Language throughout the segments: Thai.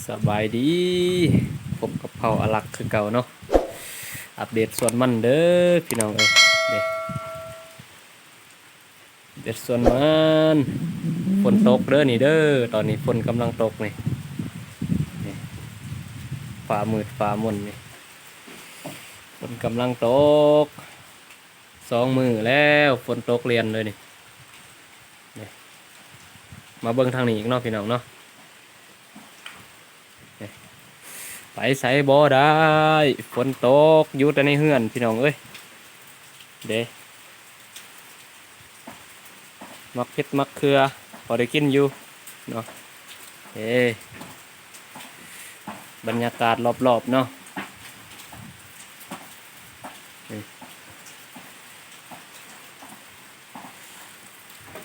สบายดีผมกับเผาอลักคือเก่าเนาะอัปเดตส่วนมันเด้อพี่น้องเอ้ยเด็ดส่วนมันฝนตกเด้อนี่เด้อตอนนี้ฝนกำลังตกนี่ฟ้ามืดฟ้ามนนี่ฝนกำลังตก2 มื้อแล้วฝนตกเรียนเลยนี่มาเบิ่งทางนี้อีกเนาะพี่น้องเนาะไปใส่บ่ได้ฝนตกอยู่แต่ในเฮือนพี่น้องเอ้ยเด้มักเผ็ดมักเขือพอได้กินอยู่เนาะบรรยากาศรอบๆเนาะ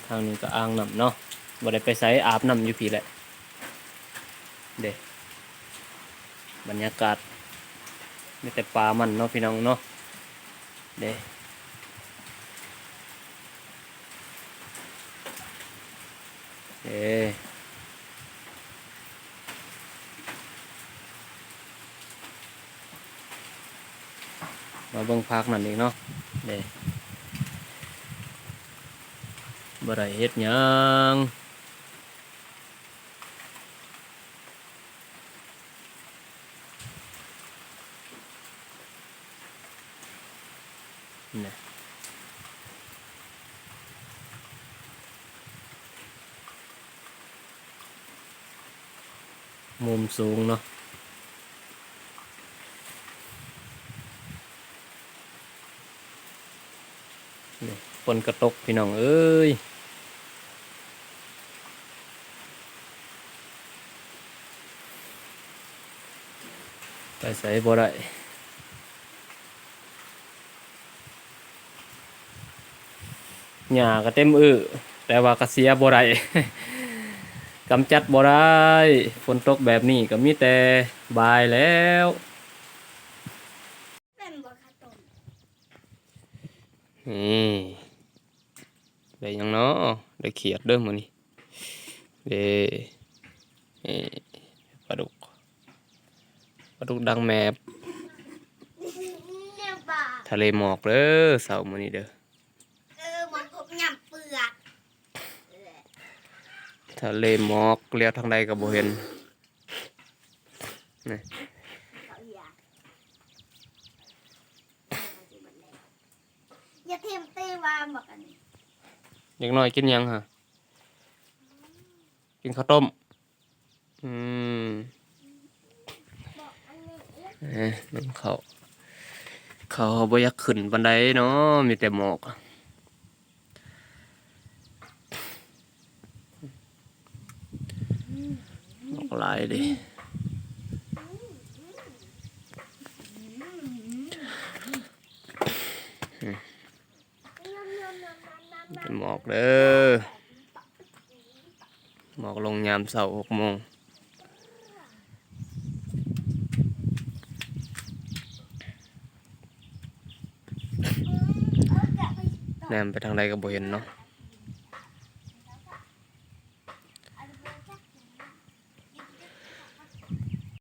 ทางนี้ก็อ่างน้ำเนาะบ่ได้ไปใส่อาบน้ำอยู่พี่แหละเด้บรรยากาศมีแต่ปลามันเนาะพี่น้องเนาะเด้มาเบิ่งพักนั่นเองเนาะเด้บ่ได้เฮ็ดหยังนี่มุมสูงเนาะฝนกระตกพี่น้องเอ้ยไปใส่บ่ได้หญ้าก็เต็มแต่ว่ากระเสียบ่ได้ กำจัดบ่ได้ฝนตกแบบนี้ก็มีแต่บายแล้วนี่ได้ยังเนาะได้เขียดเด้อมื้อนี้เด้ปลาดุกดังแมบทะเลหมอกเด้อเสาร์มื้อนี้เด้อมันพบหยำเปลือกทะเลหมอกเลี้ยวทางใดก็บ่เห็นนี่อย่าเทียมเต้วาบอกอันนี้เด็กน้อยกินยังฮะกินข้าวต้มนั่นเขาบ่อยากขึ้นบันไดเนาะมีแต่หมอกหลายดิเป็นหมอกเด้อหมอกลงยามเช้า6 โมงแนมไปทางใดก็บ่เห็นเนาะ